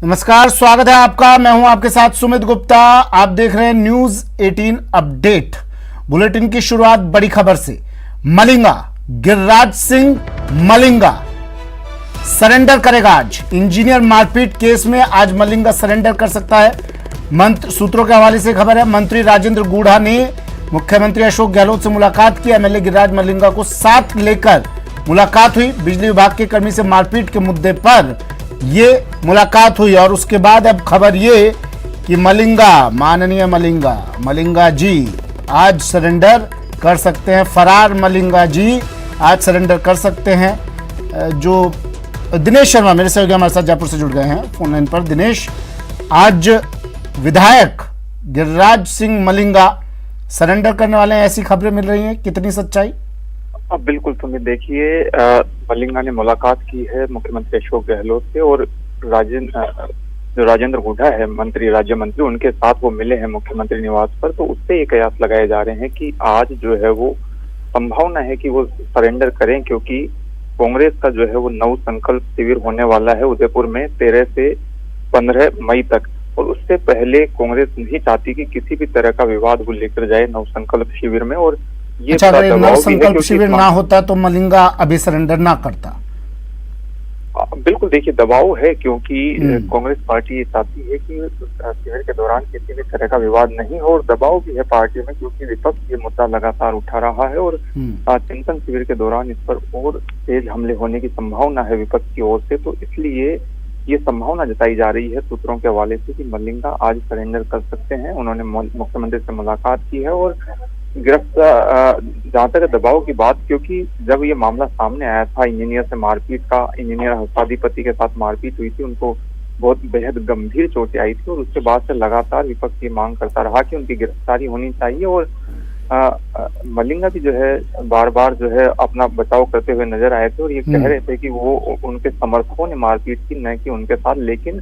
नमस्कार, स्वागत है आपका। मैं हूं आपके साथ सुमित गुप्ता। आप देख रहे हैं न्यूज 18 अपडेट। बुलेटिन की शुरुआत बड़ी खबर से। मलिंगा, गिरिराज सिंह मलिंगा सरेंडर करेगा आज। इंजीनियर मारपीट केस में आज मलिंगा सरेंडर कर सकता है। सूत्रों के हवाले से खबर है, मंत्री राजेंद्र गूढ़ा ने मुख्यमंत्री अशोक गहलोत से मुलाकात की। एमएलए गिरिराज मलिंगा को साथ लेकर मुलाकात हुई। बिजली विभाग के कर्मी से मारपीट के मुद्दे पर ये मुलाकात हुई और उसके बाद अब खबर ये कि माननीय मलिंगा जी आज सरेंडर कर सकते हैं। फरार मलिंगा जी आज सरेंडर कर सकते हैं। जो दिनेश शर्मा मेरे सहयोगी हमारे साथ जयपुर से जुड़ गए हैं फोन लाइन पर। दिनेश, आज विधायक गिरिराज सिंह मलिंगा सरेंडर करने वाले हैं, ऐसी खबरें मिल रही हैं, कितनी सच्चाई? अब बिल्कुल तुम्हें देखिए, मलिंगा ने मुलाकात की है मुख्यमंत्री अशोक गहलोत से और जो राजेंद्र गूढ़ा है राज्य मंत्री, उनके साथ वो मिले हैं मुख्यमंत्री निवास पर। तो उससे ये कयास लगाए जा रहे हैं कि आज जो है वो संभावना है कि वो सरेंडर करें, क्योंकि कांग्रेस का जो है वो नव संकल्प शिविर होने वाला है उदयपुर में 13 से 15 मई तक। और उससे पहले कांग्रेस नहीं चाहती कि किसी भी तरह का विवाद वो लेकर जाए नव संकल्प शिविर में। और ये अगर नव संकल्प शिविर ना होता तो मलिंगा अभी सरेंडर ना करता। बिल्कुल, देखिए दबाव है, क्योंकि कांग्रेस पार्टी ये चाहती है कि शिविर के दौरान किसी भी तरह का विवाद नहीं हो। और दबाव भी है पार्टी में, क्योंकि विपक्ष ये मुद्दा लगातार उठा रहा है और चिंतन शिविर के दौरान इस पर और तेज हमले होने की संभावना है विपक्ष की ओर से। तो इसलिए ये संभावना जताई जा रही है सूत्रों के हवाले से कि मलिंगा आज सरेंडर कर सकते हैं। उन्होंने मुख्यमंत्री से मुलाकात की है और गिरफ्तार, जहाँ तक दबाव की बात, क्योंकि जब ये मामला सामने आया था इंजीनियर से मारपीट का, इंजीनियर हस्ताधिपति के साथ मारपीट हुई थी, उनको बहुत बेहद गंभीर चोटें आई थी। और उसके बाद से लगातार विपक्ष ये मांग करता रहा कि उनकी गिरफ्तारी होनी चाहिए। और मलिंगा भी जो है बार बार जो है अपना बचाव करते हुए नजर आए थे और ये कह रहे थे कि वो उनके समर्थकों ने मारपीट की, न कि उनके साथ। लेकिन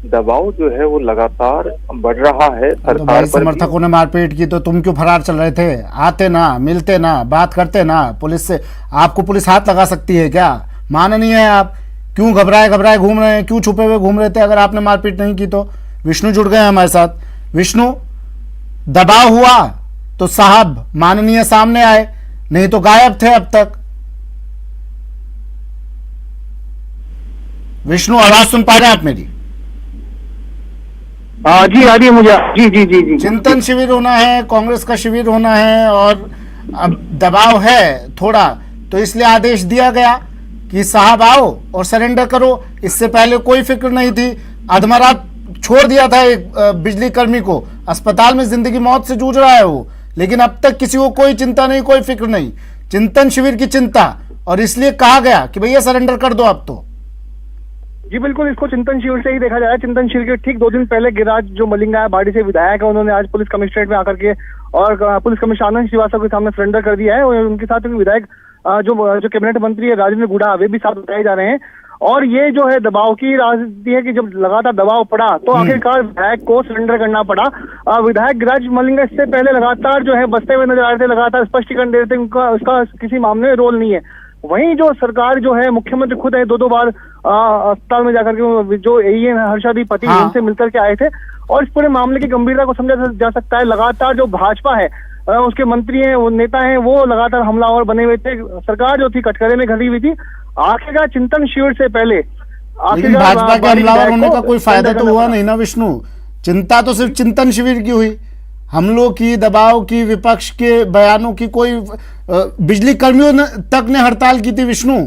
दबाव जो है वो लगातार बढ़ रहा है सरकार पर। समर्थकों ने मारपीट की तो तुम क्यों फरार चल रहे थे? आते ना, मिलते ना, बात करते ना पुलिस से। आपको पुलिस हाथ लगा सकती है क्या? माननीय है आप, क्यों घबराए घूम रहे हैं? क्यों छुपे हुए घूम रहे थे अगर आपने मारपीट नहीं की तो? विष्णु जुड़ गए हैं हमारे साथ। विष्णु, दबाव हुआ तो साहब माननीय सामने आए, नहीं तो गायब थे अब तक। विष्णु, आवाज सुन पा रहे हैं आप मेरी? जी आ रही है मुझे। जी। चिंतन शिविर होना है, कांग्रेस का शिविर होना है और अब दबाव है थोड़ा, तो इसलिए आदेश दिया गया कि साहब आओ और सरेंडर करो। इससे पहले कोई फिक्र नहीं थी। अधमरा छोड़ दिया था एक बिजली कर्मी को, अस्पताल में जिंदगी मौत से जूझ रहा है वो, लेकिन अब तक किसी को कोई चिंता नहीं, कोई फिक्र नहीं। चिंतन शिविर की चिंता, और इसलिए कहा गया कि भैया सरेंडर कर दो अब तो। जी बिल्कुल, इसको चिंतन शिविर से ही देखा जाए। चिंतन शिविर के ठीक 2 दिन पहले गिरिराज जो मलिंगा है, बाड़ी से विधायक है, उन्होंने आज पुलिस कमिश्नरेट में आकर के और पुलिस कमिश्नर आनंद श्रीवास्तव के सामने सरेंडर कर दिया है। और उनके साथ विधायक जो कैबिनेट मंत्री है राजेंद्र गूढ़ा, वे भी साथ बताए जा रहे हैं। और ये जो है दबाव की राजनीति है कि जब लगातार दबाव पड़ा तो आखिरकार विधायक को सरेंडर करना पड़ा। विधायक गिरिराज मलिंगा इससे पहले लगातार जो है बसते हुए नजर आ रहे थे, लगातार स्पष्टीकरण दे रहे थे, उसका किसी मामले में रोल नहीं है। वहीं जो सरकार जो है, मुख्यमंत्री खुद है 2 बार अस्पताल में जाकर के जो एईएन हर्षाधिपति उनसे मिलकर के आए थे और इस पूरे मामले की गंभीरता को समझा जा सकता है। लगातार जो भाजपा है, उसके मंत्री हैं, वो नेता हैं, वो लगातार हमलावर बने हुए थे। सरकार जो थी कटघरे में खड़ी हुई थी। आखिरकार चिंतन शिविर से पहले भाजपा के हमलावर होने का कोई फायदा तो हुआ नहीं ना विष्णु। चिंता तो सिर्फ चिंतन शिविर की हुई, हमलों की, दबाव की, विपक्ष के बयानों की कोई। बिजली कर्मियों तक ने हड़ताल की थी विष्णु,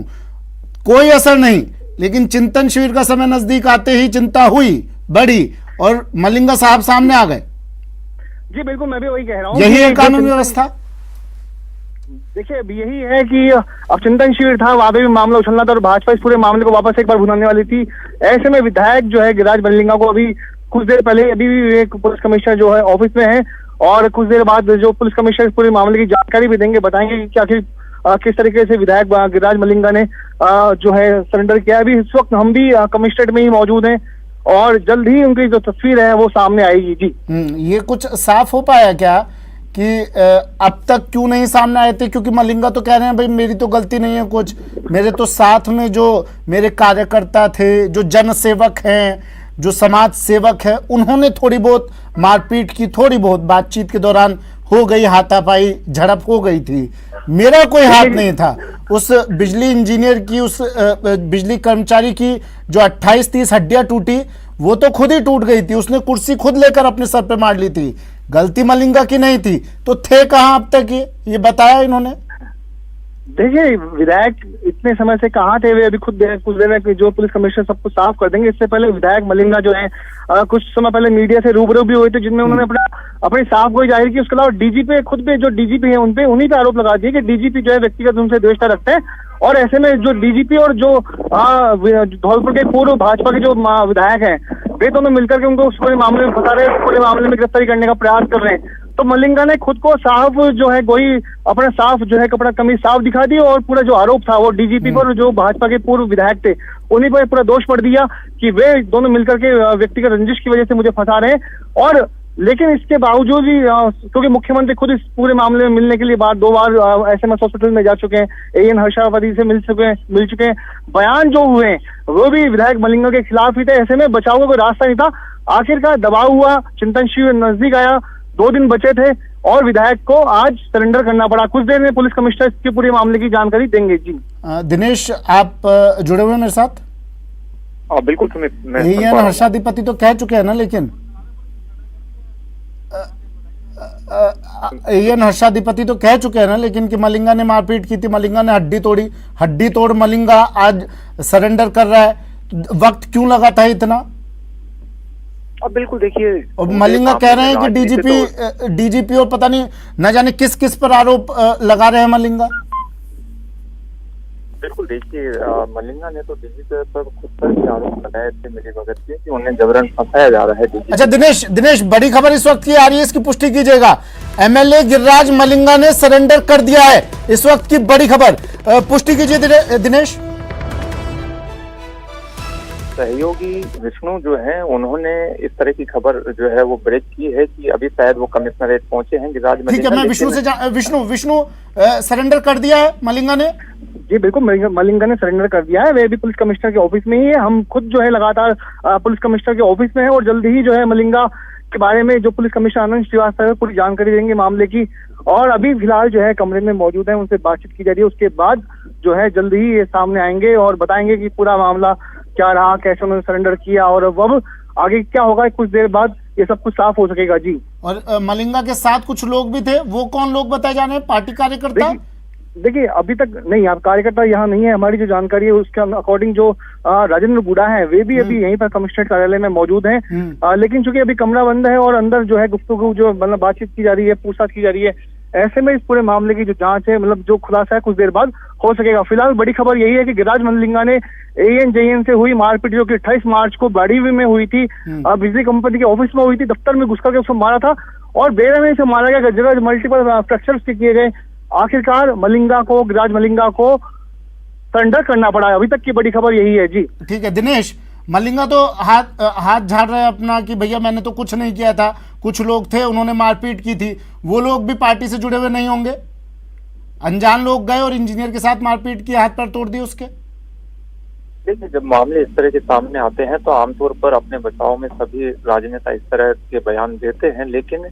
कोई असर नहीं। लेकिन चिंतन शिविर का समय नजदीक आते ही चिंता हुई, बढ़ी और मलिंगा साहब सामने आ गए। जी बिल्कुल, मैं भी वही कह रहा हूँ। यही है कानून व्यवस्था। देखिए, अब यही है कि अब चिंतन शिविर था, वहां पे भी मामला उछलना था और भाजपा इस पूरे मामले को वापस एक बार भुनाने वाली थी। ऐसे में विधायक जो है गिरिराज मलिंगा को अभी कुछ देर पहले अभी भी एक पुलिस कमिश्नर जो है ऑफिस में है और कुछ देर बाद जो पुलिस कमिश्नर पूरे मामले की जानकारी भी देंगे, बताएंगे कि आखिर किस तरीके से विधायक गिरिराज मलिंगा ने जो है सरेंडर किया। अभी इस वक्त हम भी कमिश्नरेट में ही मौजूद हैं और जल्द ही उनकी जो तस्वीर है वो सामने आएगी। जी ये कुछ साफ हो पाया क्या कि अब तक क्यों नहीं सामने आए थे? क्योंकि मलिंगा तो कह रहे हैं भाई मेरी तो गलती नहीं है कुछ, मेरे तो साथ में जो मेरे कार्यकर्ता थे, जो जन सेवक हैं, जो समाज सेवक है उन्होंने थोड़ी बहुत मारपीट की, थोड़ी बहुत बातचीत के दौरान हो गई, हाथापाई झड़प हो गई थी। मेरा कोई हाथ नहीं था। उस बिजली इंजीनियर की, उस बिजली कर्मचारी की जो 28-30 हड्डियां टूटी, वो तो खुद ही टूट गई थी। उसने कुर्सी खुद लेकर अपने सर पे मार ली थी। गलती मलिंगा की नहीं थी। तो थे कहां अब तक ये बताया इन्होंने? देखिए, विधायक इतने समय से कहाँ थे, वे अभी खुद कुछ देर में जो पुलिस कमिश्नर सबको साफ कर देंगे। इससे पहले विधायक मलिंगा जो है कुछ समय पहले मीडिया से रूबरू भी हुए थे, जिनमें उन्होंने अपनी साफ गोई जाहिर की। उसके अलावा डीजीपी खुद पे, जो डीजीपी है उनपे, उन्हीं पे आरोप लगा दिए कि डीजीपी जो है व्यक्तिगत उनसे द्वेषता रखते हैं। और ऐसे में जो डीजीपी और जो धौलपुर के पूर्व भाजपा के जो विधायक हैं, वे दोनों मिलकर के उनको उस पूरे मामले में फंसा रहे हैं, पूरे मामले में गिरफ्तारी करने का प्रयास कर रहे हैं। तो मलिंगा ने खुद को साफ जो है गोई, अपना साफ जो है कपड़ा कमीज साफ दिखा दी, और पूरा जो आरोप था वो डीजीपी पर, जो भाजपा के पूर्व विधायक थे, उन्हीं पर पूरा दोष पड़ दिया कि वे दोनों मिलकर के व्यक्तिगत रंजिश की वजह से मुझे फंसा रहे हैं। और लेकिन इसके बावजूद भी, क्योंकि मुख्यमंत्री खुद इस पूरे मामले में मिलने के लिए 2 बार एसएमएस हॉस्पिटल में जा चुके हैं, एएन हर्षावती से मिल चुके हैं, बयान जो हुए हैं वो भी विधायक मलिंगा के खिलाफ ही थे। ऐसे में बचाव का कोई रास्ता नहीं था। आखिरकार दबाव हुआ, चिंतन शिविर नजदीक आया, 2 दिन बचे थे और विधायक को आज सरेंडर करना पड़ा। कुछ देर में पुलिस कमिश्नर इसके पूरे मामले की जानकारी देंगे। जी दिनेश, आप जुड़े हुए हैं मेरे साथ? बिल्कुल। एएन हर्षाधिपति तो कह चुके हैं ना, लेकिन एएन हर्षाधिपति तो कह चुके हैं ना, लेकिन कि मलिंगा ने मारपीट की थी, मलिंगा ने हड्डी तोड़ी, हड्डी तोड़ मलिंगा आज सरेंडर कर रहा है। वक्त क्यों लगा था इतना? बिल्कुल, देखिए, और मलिंगा कह रहे हैं कि डीजीपी और पता नहीं न जाने किस किस पर आरोप लगा रहे हैं मलिंगा। बिल्कुल, देखिए, मलिंगा ने तो डीजीपी पर खुद पर भी आरोप लगाए थे मिलीभगत के, कि उन्हें जबरन फंसाया जा रहा है। अच्छा दिनेश, बड़ी खबर इस वक्त की आ रही है, इसकी पुष्टि कीजिएगा। एमएलए गिरिराज मलिंगा ने सरेंडर कर दिया है, इस वक्त की बड़ी खबर, पुष्टि कीजिए दिनेश। सहयोगी विष्णु जो है, उन्होंने इस तरह की खबर जो है वो ब्रेक की है कि अभी शायद वो कमिश्नरेट पहुंचे हैं गिरिराज मलिंगा। ठीक है, मैं विष्णु सरेंडर कर दिया है मलिंगा ने? जी बिल्कुल, मलिंगा ने सरेंडर कर दिया है। वे भी पुलिस कमिश्नर के ऑफिस में ही है। हम खुद जो है लगातार पुलिस कमिश्नर के ऑफिस में है, और जल्दी ही जो है मलिंगा के बारे में जो पुलिस कमिश्नर आनंद श्रीवास्तव पूरी जानकारी देंगे मामले की। और अभी फिलहाल जो है कमरे में मौजूद है, उनसे बातचीत की जा रही है। उसके बाद जो है जल्दी ही ये सामने आएंगे और बताएंगे कि पूरा मामला क्या रहा, कैसे उन्होंने सरेंडर किया, और अब आगे क्या होगा। कुछ देर बाद ये सब कुछ साफ हो सकेगा। जी, और मलिंगा के साथ कुछ लोग भी थे, वो कौन लोग बताए जा रहे हैं? पार्टी कार्यकर्ता? देखिए, अभी तक नहीं, आप कार्यकर्ता यहाँ नहीं है। हमारी जो जानकारी है उसके अकॉर्डिंग जो राजेंद्र बुढ़ा है, वे भी अभी यहीं पर कमिश्नरेट कार्यालय में मौजूद हैं। लेकिन चूंकि अभी कमरा बंद है और अंदर जो है गुफ्तगू जो मतलब बातचीत की जा रही है, पूछताछ की जा रही है, ऐसे में इस पूरे मामले की जो जांच है, मतलब जो खुलासा है, कुछ देर बाद हो सकेगा। फिलहाल बड़ी खबर यही है कि गिरिराज मलिंगा ने एएन से हुई मारपीट, जो कि 28 मार्च को बाड़ीवी में हुई थी, बिजली कंपनी के ऑफिस में हुई थी, दफ्तर में घुस करके उसको मारा था और बेरहमी से मारा गया, जगह मल्टीपल फ्रैक्चर्स किए गए। आखिरकार गिरिराज मलिंगा को सरेंडर करना पड़ा है। अभी तक की बड़ी खबर यही है। जी ठीक है दिनेश, मलिंगा तो हाथ झाड़ रहे हैं अपना कि भैया मैंने तो कुछ नहीं किया था, कुछ लोग थे उन्होंने मारपीट की थी। वो लोग भी पार्टी से जुड़े हुए नहीं होंगे? अनजान लोग गए और इंजीनियर के साथ मारपीट की, हाथ पैर तोड़ दिए उसके। देखिए, जब मामले इस तरह के सामने आते हैं तो आमतौर पर अपने बचाव में सभी राजनेता इस तरह के बयान देते हैं, लेकिन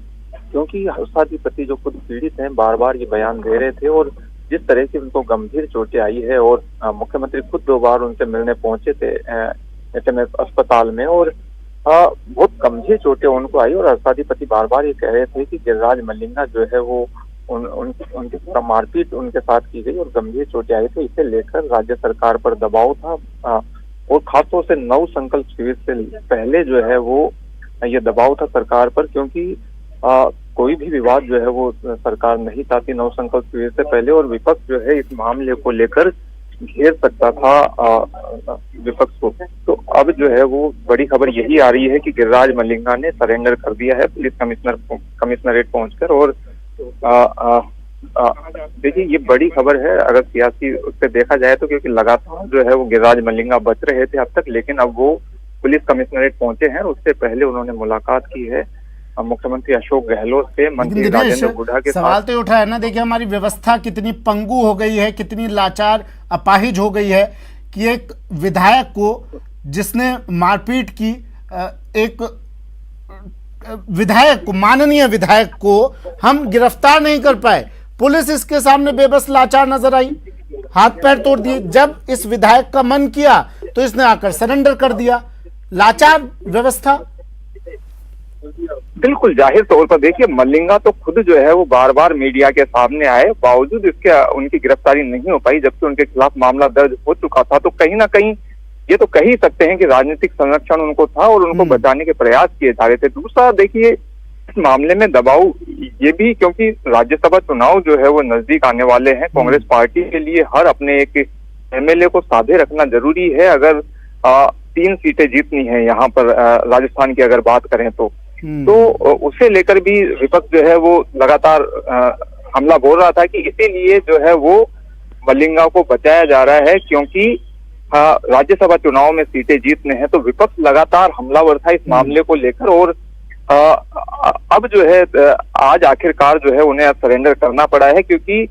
क्योंकि हर्षाधिपति जो खुद पीड़ित हैं बार बार ये बयान दे रहे थे, और जिस तरह की उनको गंभीर चोटें आई है, और मुख्यमंत्री खुद 2 बार उनसे मिलने पहुंचे थे एसएमएस अस्पताल में, और बहुत गंभीर चोटें उनको आई, और हर्षाधिपति बार बार ये कह रहे थे कि गिरिराज मलिंगा जो है वो उनके मारपीट उनके साथ की गई और गंभीर चोटें आई। तो इसे लेकर राज्य सरकार पर दबाव था, और खासतौर से 9 संकल्प शिविर से पहले जो है वो ये दबाव था सरकार पर, क्योंकि कोई भी विवाद जो है वो सरकार नहीं चाहती 9 संकल्प शिविर से पहले, और विपक्ष जो है इस मामले को लेकर घेर सकता था विपक्ष को। तो अब जो है वो बड़ी खबर यही आ रही है कि गिरिराज मलिंगा ने सरेंडर कर दिया है पुलिस कमिश्नरेट पहुंचकर। और देखिए, ये बड़ी खबर है अगर सियासी उससे देखा जाए तो, क्योंकि लगातार जो है वो गिरिराज मलिंगा बच रहे थे अब तक, लेकिन अब वो पुलिस कमिश्नरेट पहुंचे हैं। उससे पहले उन्होंने मुलाकात की है मुख्यमंत्री अशोक गहलोत से, मंत्री राजेंद्र बुढ़ा के साथ। सवाल तो उठा है ना, देखिए हमारी व्यवस्था कितनी पंगु हो गई है, कितनी लाचार अपाहिज हो गई है कि एक विधायक को जिसने मारपीट की, एक विधायक को, माननीय विधायक को हम गिरफ्तार नहीं कर पाए। पुलिस इसके सामने बेबस लाचार नजर आई, हाथ पैर तोड़ दिए। जब इस विधायक का मन किया तो इसने आकर सरेंडर कर दिया। लाचार व्यवस्था। बिल्कुल जाहिर तौर पर देखिए, मलिंगा तो खुद जो है वो बार बार मीडिया के सामने आए, बावजूद इसके उनकी गिरफ्तारी नहीं हो पाई, जबकि उनके खिलाफ मामला दर्ज हो चुका था। तो कहीं ना कहीं ये तो कह ही सकते हैं कि राजनीतिक संरक्षण उनको था और उनको बचाने के प्रयास किए जा रहे थे। दूसरा देखिए, इस मामले में दबाव ये भी, क्योंकि राज्यसभा चुनाव जो है वो नजदीक आने वाले हैं। कांग्रेस पार्टी के लिए हर अपने एक एमएलए को साधे रखना जरूरी है। अगर 3 सीटें जीतनी है यहाँ पर राजस्थान की अगर बात करें तो उसे लेकर भी विपक्ष जो है वो लगातार हमला बोल रहा था कि इसीलिए जो है वो मलिंगा को बचाया जा रहा है, क्योंकि राज्यसभा चुनाव में सीटें जीतने हैं। तो विपक्ष लगातार हमलावर था इस मामले को लेकर, और अब जो है आज आखिरकार जो है उन्हें सरेंडर करना पड़ा है, क्योंकि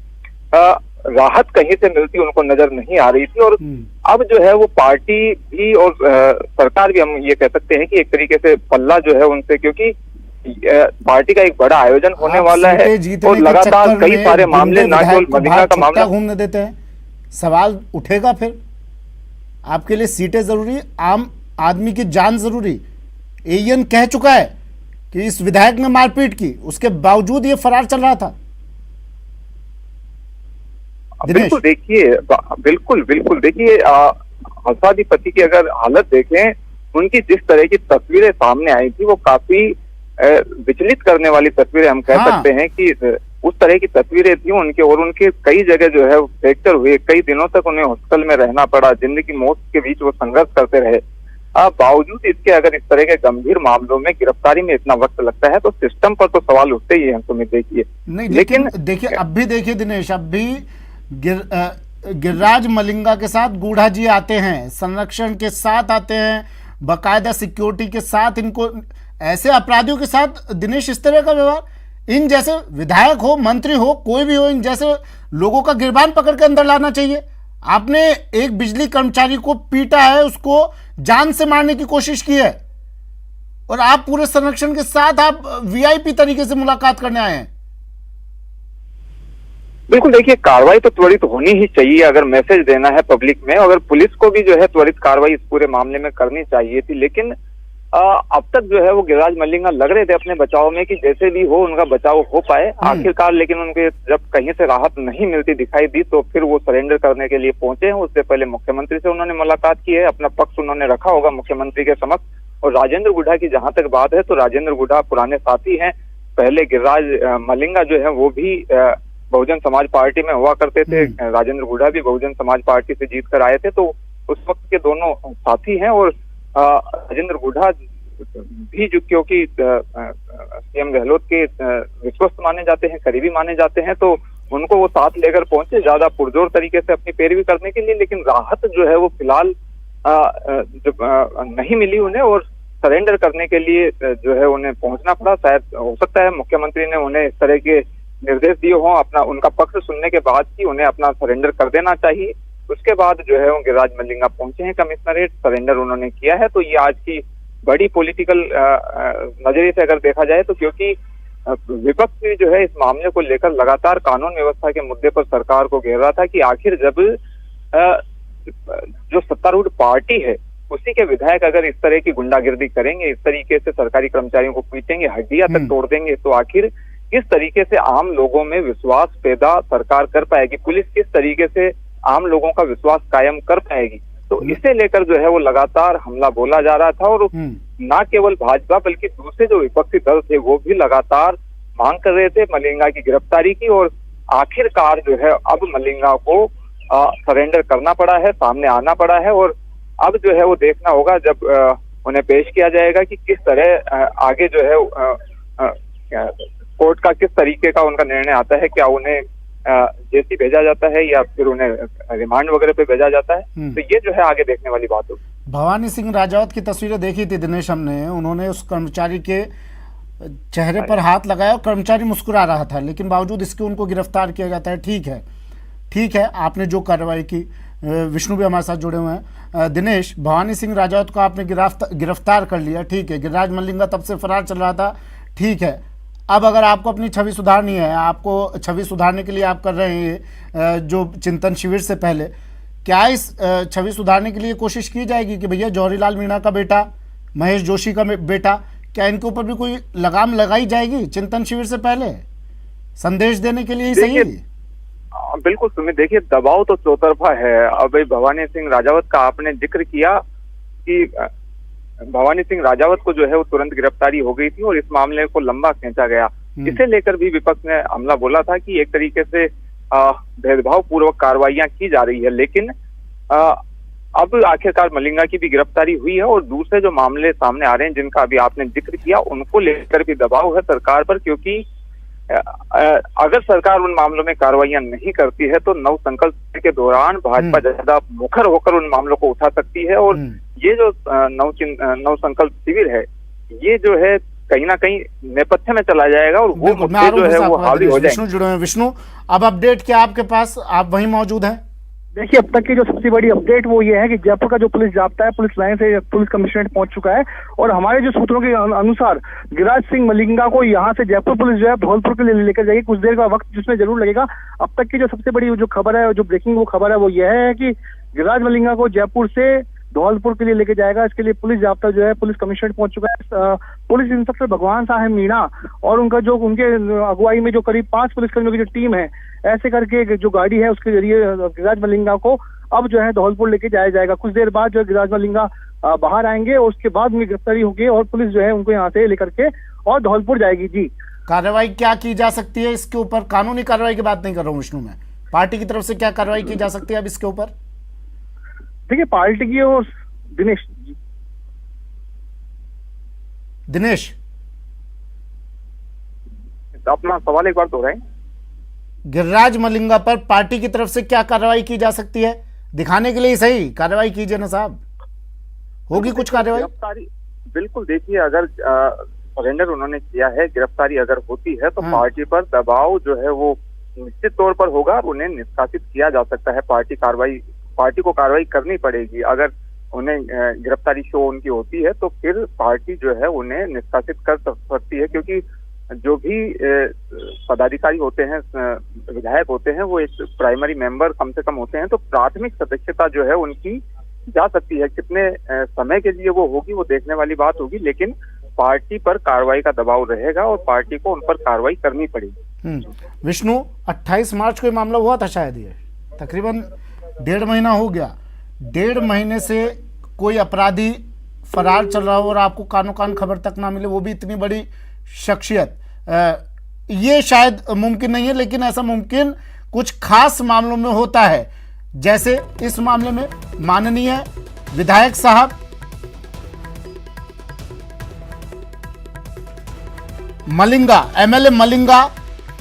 राहत कहीं से मिलती उनको नजर नहीं आ रही थी। और अब जो है वो पार्टी भी और सरकार भी, हम ये कह सकते हैं कि एक तरीके से पल्ला जो है उनसे, क्योंकि पार्टी का एक बड़ा आयोजन होने वाला है और लगातार कई सारे मामले, ना केवल मलिंगा का मामला घूमने देते हैं। सवाल उठेगा फिर, आपके लिए सीटें जरूरी, आम आदमी की जान जरूरी। एएन कह चुका है कि इस विधायक ने मारपीट की, उसके बावजूद ये फरार चल रहा था। बिल्कुल देखिए, बिल्कुल देखिए, हसादीपति की अगर हालत देखें, उनकी जिस तरह की तस्वीरें सामने आई थी वो काफी विचलित करने वाली तस्वीरें हम कह सकते हैं कि उस तरह की तस्वीरें थी उनके। और उनके कई जगह जो है फ्रैक्चर हुए, कई दिनों तक उन्हें हॉस्पिटल में रहना पड़ा, जिंदगी मौत के बीच वो संघर्ष करते रहे। बावजूद इसके अगर इस तरह के गंभीर मामलों में गिरफ्तारी में इतना वक्त लगता है तो सिस्टम पर तो सवाल उठते ही हैं। तुम्हें देखिए, नहीं लेकिन देखिए, अब भी देखिए दिनेश, अब भी गिरिराज मलिंगा के साथ गूढ़ा जी आते हैं, संरक्षण के साथ आते हैं, बाकायदा सिक्योरिटी के साथ। इनको ऐसे अपराधियों के साथ दिनेश इस तरह का व्यवहार, इन जैसे विधायक हो, मंत्री हो, कोई भी हो, इन जैसे लोगों का गिरबान पकड़ के अंदर लाना चाहिए। आपने एक बिजली कर्मचारी को पीटा है, उसको जान से मारने की कोशिश की है, और आप पूरे संरक्षण के साथ आप वीआईपी तरीके से मुलाकात करने आए हैं। बिल्कुल देखिए, कार्रवाई तो त्वरित होनी ही चाहिए अगर मैसेज देना है पब्लिक में। अगर पुलिस को भी जो है त्वरित कार्रवाई इस पूरे मामले में करनी चाहिए थी। लेकिन अब तक जो है वो गिरिराज मलिंगा लग रहे थे अपने बचाव में कि जैसे भी हो उनका बचाव हो पाए आखिरकार। लेकिन उनके जब कहीं से राहत नहीं मिलती दिखाई दी तो फिर वो सरेंडर करने के लिए पहुंचे हैं। उससे पहले मुख्यमंत्री से उन्होंने मुलाकात की है, अपना पक्ष उन्होंने रखा होगा मुख्यमंत्री के समक्ष। और राजेंद्र गुढ़ा की जहां तक बात है तो राजेंद्र गुढ़ा पुराने साथी हैं। पहले गिरिराज मलिंगा जो है वो भी बहुजन समाज पार्टी में हुआ करते थे, राजेंद्र गुढ़ा भी बहुजन समाज पार्टी से जीत कर आए थे। तो उस वक्त के दोनों साथी हैं। और राजेंद्र गुढ़ा भी जो क्योंकि सीएम गहलोत के विश्वस्त माने जाते हैं, करीबी माने जाते हैं, तो उनको वो साथ लेकर पहुंचे ज्यादा पुरजोर तरीके से अपनी पैरवी करने के लिए। लेकिन राहत जो है वो फिलहाल नहीं मिली उन्हें और सरेंडर करने के लिए जो है उन्हें पहुंचना पड़ा। शायद हो सकता है मुख्यमंत्री ने उन्हें इस तरह के निर्देश दिए हों, अपना उनका पक्ष सुनने के बाद कि उन्हें अपना सरेंडर कर देना चाहिए। उसके बाद जो है वो गिरिराज मलिंगा पहुंचे हैं कमिश्नरेट, सरेंडर उन्होंने किया है। तो ये आज की बड़ी पॉलिटिकल नजरिए से अगर देखा जाए तो, क्योंकि विपक्ष भी जो है इस मामले को लेकर लगातार कानून व्यवस्था के मुद्दे पर सरकार को घेर रहा था कि आखिर जब जो सत्तारूढ़ पार्टी है उसी के विधायक अगर इस तरह की गुंडागिर्दी करेंगे, इस तरीके से सरकारी कर्मचारियों को पीटेंगे, हड्डियां तक तोड़ देंगे, तो आखिर किस तरीके से आम लोगों में विश्वास पैदा सरकार कर पाएगी, पुलिस किस तरीके से आम लोगों का विश्वास कायम कर पाएगी। तो इसे लेकर जो है वो लगातार हमला बोला जा रहा था। और ना केवल भाजपा बल्कि दूसरे जो विपक्षी दल थे वो भी लगातार मांग कर रहे थे मलिंगा की गिरफ्तारी की। और आखिरकार जो है अब मलिंगा को सरेंडर करना पड़ा है, सामने आना पड़ा है। और अब जो है वो देखना होगा जब उन्हें पेश किया जाएगा कि किस तरह आगे जो है कोर्ट का किस तरीके का उनका निर्णय आता है। क्या उन्हें जेसी भेजा जाता है या फिर उन्हें रिमांड वगैरह पे भेजा जाता है। तो ये जो है आगे देखने वाली बात होगी। भवानी सिंह राजावत की तस्वीरें देखी थी दिनेश हमने, उन्होंने उस कर्मचारी के चेहरे पर हाथ लगाया और कर्मचारी मुस्कुरा रहा था, लेकिन बावजूद इसके उनको गिरफ्तार किया जाता है। ठीक है, आपने जो कार्रवाई की, विष्णु भी हमारे साथ जुड़े हुए हैं। दिनेश, भवानी सिंह राजावत को आपने गिरफ्तार कर लिया, ठीक है। गिरिराज मलिंगा तब से फरार चल रहा था, ठीक है। अब अगर आपको अपनी छवि सुधारनी है, आपको छवि सुधारने के लिए आप कर रहे हैं जो चिंतन शिविर से पहले, क्या इस छवि सुधारने के लिए कोशिश की जाएगी कि भैया जौहरीलाल मीणा का बेटा, महेश जोशी का बेटा, क्या इनके ऊपर भी कोई लगाम लगाई जाएगी चिंतन शिविर से पहले, संदेश देने के लिए ही सही? बिल्कुल सुमित, देखिए दबाव तो चौतरफा है। अब भवानी सिंह राजावत का आपने जिक्र किया कि भवानी सिंह राजावत को जो है वो तुरंत गिरफ्तारी हो गई थी और इस मामले को लंबा खींचा गया। इसे लेकर भी विपक्ष ने हमला बोला था कि एक तरीके से भेदभाव पूर्वक कार्रवाइयां की जा रही है, लेकिन अब आखिरकार मलिंगा की भी गिरफ्तारी हुई है और दूसरे जो मामले सामने आ रहे हैं जिनका अभी आपने जिक्र किया, उनको लेकर भी दबाव है सरकार पर, क्योंकि अगर सरकार उन मामलों में कार्रवाइयां नहीं करती है तो नव संकल्प के दौरान भाजपा ज्यादा मुखर होकर उन मामलों को उठा सकती है। और ये जो नव संकल्प शिविर है, ये जो है कहीं ना कहीं नेपथ्य में चला जाएगा और वो मुद्दे जो है वो हावी हो जाएंगे। विष्णु जुड़े हैं। विष्णु, अब अपडेट क्या आपके पास, आप वहीं मौजूद हैं? देखिए, अब तक की जो सबसे बड़ी अपडेट वो ये है कि जयपुर का जो पुलिस जाब्ता है, पुलिस लाइन से पुलिस कमिश्नरेट पहुंच चुका है और हमारे जो सूत्रों के अनुसार गिरिराज सिंह मलिंगा को यहाँ से जयपुर पुलिस जो है धौलपुर के लिए लेकर जाएगी। कुछ देर का वक्त जिसमें जरूर लगेगा। अब तक की जो सबसे बड़ी जो खबर है, जो ब्रेकिंग वो खबर है, वो ये है कि गिरिराज मलिंगा को जयपुर से धौलपुर के लिए लेके जाएगा। इसके लिए पुलिस जाब्ता जो है पुलिस कमिश्नरेट पहुंच चुका है। पुलिस इंस्पेक्टर भगवान साहब मीणा और उनका जो उनके अगुवाई में जो करीब 5 पुलिसकर्मियों की जो टीम है, ऐसे करके जो गाड़ी है उसके जरिए गिरिराज मलिंगा को अब जो है धौलपुर लेके जाया जाएगा। कुछ देर बाद जो है गिरिराज मलिंगा बाहर आएंगे और उसके बाद उनकी गिरफ्तारी होगी और पुलिस जो है उनको यहाँ से लेकर के और धौलपुर जाएगी। जी, कार्रवाई क्या की जा सकती है इसके ऊपर? कानूनी कार्रवाई की बात नहीं कर रहा हूँ विष्णु, मैं पार्टी की तरफ से क्या कार्रवाई की जा सकती है अब इसके ऊपर? देखिए, पार्टी की और दिनेश अपना सवाल एक बार दोहराएं। गिरिराज मलिंगा पर पार्टी की तरफ से क्या कार्रवाई की जा सकती है? दिखाने के लिए सही कार्रवाई कीजिए ना साहब, होगी कुछ कार्रवाई? बिल्कुल, देखिए अगर सरेंडर उन्होंने किया है, गिरफ्तारी अगर होती है तो पार्टी पर दबाव जो है वो निश्चित तौर पर होगा और उन्हें निष्कासित किया जा सकता है। पार्टी को कार्रवाई करनी पड़ेगी। अगर उन्हें गिरफ्तारी शो उनकी होती है तो फिर पार्टी जो है उन्हें निष्कासित कर सकती है, क्योंकि जो भी पदाधिकारी होते हैं, विधायक होते हैं, वो एक प्राइमरी मेंबर कम से कम होते हैं, तो प्राथमिक सदस्यता जो है उनकी जा सकती है। कितने समय के लिए वो होगी वो देखने वाली बात होगी, लेकिन पार्टी पर कार्रवाई का दबाव रहेगा और पार्टी को उन पर कार्रवाई करनी पड़ेगी। विष्णु, 28 मार्च को ये मामला हुआ था शायद, ये तकरीबन 1.5 महीना हो गया। 1.5 महीने से कोई अपराधी फरार चल रहा हो और आपको कानो कान खबर तक ना मिले, वो भी इतनी बड़ी शख्सियत, ये शायद मुमकिन नहीं है, लेकिन ऐसा मुमकिन कुछ खास मामलों में होता है। जैसे इस मामले में माननीय विधायक साहब मलिंगा, एमएलए मलिंगा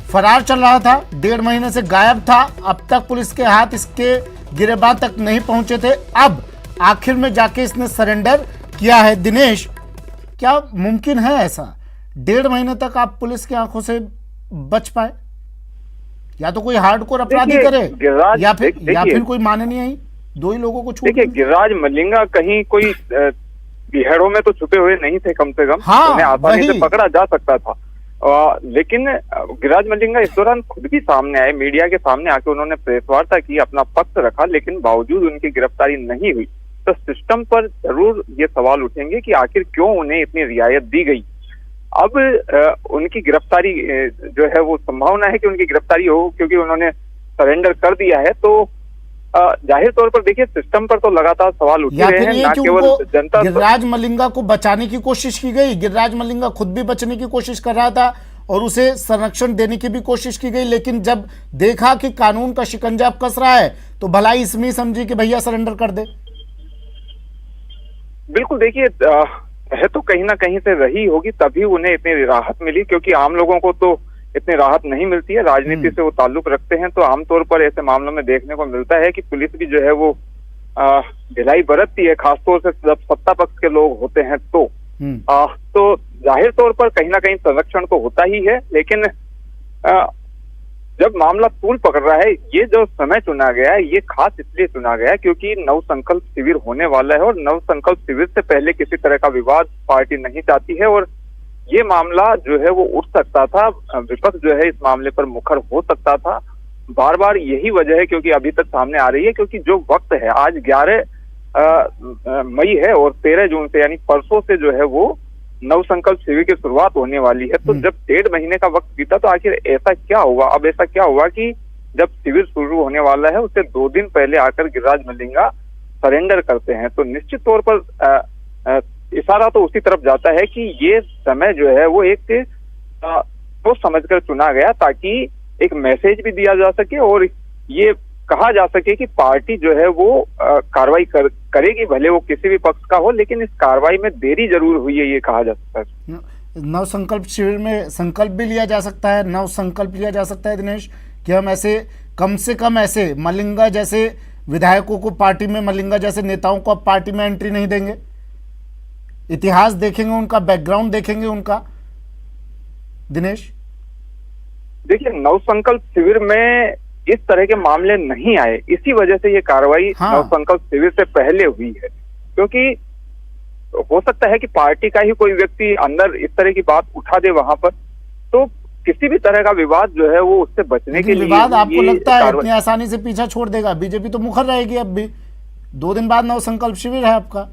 फरार चल रहा था, 1.5 महीने से गायब था। अब तक पुलिस के हाथ इसके गिरबान तक नहीं पहुंचे थे, अब आखिर में जाके इसने सरेंडर किया है। दिनेश, क्या मुमकिन है ऐसा 1.5 महीने तक आप पुलिस की आंखों से बच पाए? या तो कोई हार्डकोर अपराधी करे या फिर कोई माननीय ही 2 ही लोगों को छूट। देखिए, गिरिराज मलिंगा कहीं कोई बिहड़ों में तो छुपे हुए नहीं थे, कम से कम उन्हें आसानी से पकड़ा जा सकता था। लेकिन गिरिराज मलिंगा इस दौरान खुद भी सामने आए, मीडिया के सामने आके उन्होंने प्रेस वार्ता की, अपना पक्ष रखा, लेकिन बावजूद उनकी गिरफ्तारी नहीं हुई। तो सिस्टम पर जरूर ये सवाल उठेंगे कि आखिर क्यों उन्हें इतनी रियायत दी गई। अब उनकी गिरफ्तारी जो है वो संभावना है कि उनकी गिरफ्तारी हो, क्योंकि उन्होंने सरेंडर कर दिया है। तो जाहिर तौर पर देखिए सिस्टम पर तो लगातार सवाल उठ रहे हैं, ना केवल जनता। गिरिराज मलिंगा को बचाने की कोशिश की गई, गिरिराज मलिंगा खुद भी बचने की कोशिश कर रहा था और उसे संरक्षण देने की भी कोशिश की गई, लेकिन जब देखा कि कानून का शिकंजा कस रहा है तो भलाई इसमें समझी कि भैया सरेंडर कर दे। बिल्कुल, देखिए है तो कहीं ना कहीं से रही होगी, तभी उन्हें इतनी राहत मिली, क्योंकि आम लोगों को तो इतनी राहत नहीं मिलती है। राजनीति से वो ताल्लुक रखते हैं, तो आमतौर पर ऐसे मामलों में देखने को मिलता है कि पुलिस भी जो है वो ढिलाई बरतती है, खासतौर से जब सत्ता पक्ष के लोग होते हैं तो जाहिर तौर पर कहीं ना कहीं संरक्षण तो होता ही है। लेकिन जब मामला तूल पकड़ रहा है, ये जो समय चुना गया है ये खास इसलिए चुना गया है क्योंकि नव संकल्प शिविर होने वाला है और नव संकल्प शिविर से पहले किसी तरह का विवाद पार्टी नहीं चाहती है और ये मामला जो है वो उठ सकता था, विपक्ष जो है इस मामले पर मुखर हो सकता था। बार बार यही वजह है क्योंकि अभी तक सामने आ रही है, क्योंकि जो वक्त है आज 11 मई है और 13 जून से यानी परसों से जो है वो नव संकल्प शिविर की शुरुआत होने वाली है। तो जब 1.5 महीने का वक्त बीता तो आखिर ऐसा क्या हुआ? अब ऐसा क्या हुआ कि जब शिविर शुरू होने वाला है उससे 2 दिन पहले आकर गिरिराज मलिंगा सरेंडर करते हैं। तो निश्चित तौर पर इशारा तो उसी तरफ जाता है कि ये समय जो है वो एक सोच समझकर चुना गया ताकि एक मैसेज भी दिया जा सके और ये कहा जा सके कि पार्टी जो है वो कार्रवाई करेगी, भले वो किसी भी पक्ष का हो, लेकिन इस कार्रवाई में देरी जरूर हुई है, ये कहा जा सकता है। नव संकल्प शिविर में संकल्प भी लिया जा सकता है, नव संकल्प लिया जा सकता है दिनेश, कि हम ऐसे कम से कम ऐसे मलिंगा जैसे विधायकों को पार्टी में, मलिंगा जैसे नेताओं को अब पार्टी में एंट्री नहीं देंगे। इतिहास देखेंगे उनका, बैकग्राउंड देखेंगे उनका। दिनेश देखिए, नव संकल्प शिविर में इस तरह के मामले नहीं आए, इसी वजह से ये कार्रवाई नव संकल्प शिविर से पहले हुई है, क्योंकि हो सकता है कि पार्टी का ही कोई व्यक्ति अंदर इस तरह की बात उठा दे वहां पर, तो किसी भी तरह का विवाद जो है वो उससे बचने के लिए विवाद आपको लगता है इतनी आसानी से पीछा छोड़ देगा? बीजेपी तो मुखर रहेगी अब भी, 2 दिन बाद नव संकल्प शिविर है आपका।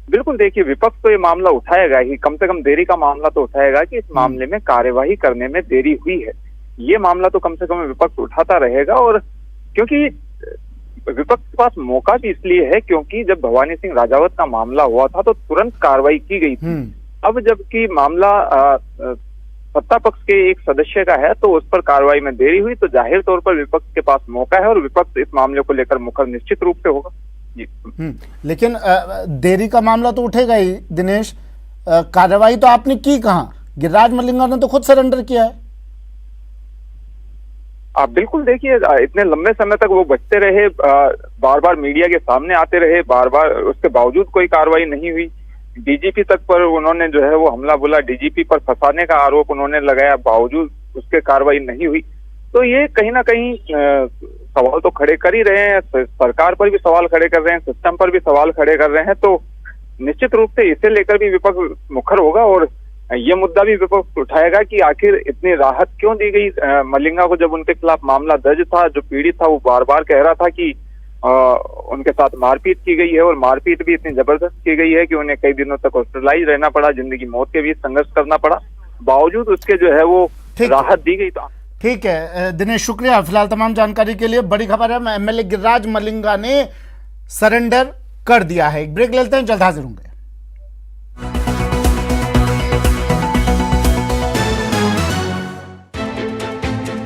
बिल्कुल, देखिए विपक्ष तो ये मामला उठाएगा ही, कम से कम देरी का मामला तो उठाएगा कि इस मामले में कार्यवाही करने में देरी हुई है। ये मामला तो कम से कम विपक्ष उठाता रहेगा, और क्योंकि विपक्ष के पास मौका भी इसलिए है क्योंकि जब भवानी सिंह राजावत का मामला हुआ था तो तुरंत कार्रवाई की गई थी। अब जबकि मामला सत्ता पक्ष के एक सदस्य का है तो उस पर कार्रवाई में देरी हुई, तो जाहिर तौर पर विपक्ष के पास मौका है और विपक्ष इस मामले को लेकर मुखर निश्चित रूप से होगा। लेकिन देरी का मामला तो उठेगा ही दिनेश। कार्रवाई तो आपने की कहाँ? गिरिराज मलिंगा ने तो खुद सरेंडर किया है। आप बिल्कुल देखिए, इतने लंबे समय तक वो बचते रहे, बार बार मीडिया के सामने आते रहे, बार बार, उसके बावजूद कोई कार्रवाई नहीं हुई। डीजीपी तक पर उन्होंने जो है वो हमला बोला, डीजीपी पर फंसाने का आरोप उन्होंने लगाया, बावजूद उसके कार्रवाई नहीं हुई। तो ये कहीं ना कहीं सवाल तो खड़े कर ही रहे हैं, सरकार पर भी सवाल खड़े कर रहे हैं, सिस्टम पर भी सवाल खड़े कर रहे हैं। तो निश्चित रूप से इसे लेकर भी विपक्ष मुखर होगा और ये मुद्दा भी विपक्ष उठाएगा कि आखिर इतनी राहत क्यों दी गई मलिंगा को, जब उनके खिलाफ मामला दर्ज था। जो पीड़ित था वो बार बार कह रहा था कि उनके साथ मारपीट की गई है और मारपीट भी इतनी जबरदस्त की गई है कि उन्हें कई दिनों तक हॉस्पिटलाइज रहना पड़ा, जिंदगी मौत के बीच संघर्ष करना पड़ा, बावजूद उसके जो है वो राहत दी गई। तो ठीक है दिनेश, शुक्रिया फिलहाल तमाम जानकारी के लिए। बड़ी खबर है, एमएलए गिरिराज मलिंगा ने सरेंडर कर दिया है। एक ब्रेक लेते हैं, जल्द हाजिर होंगे।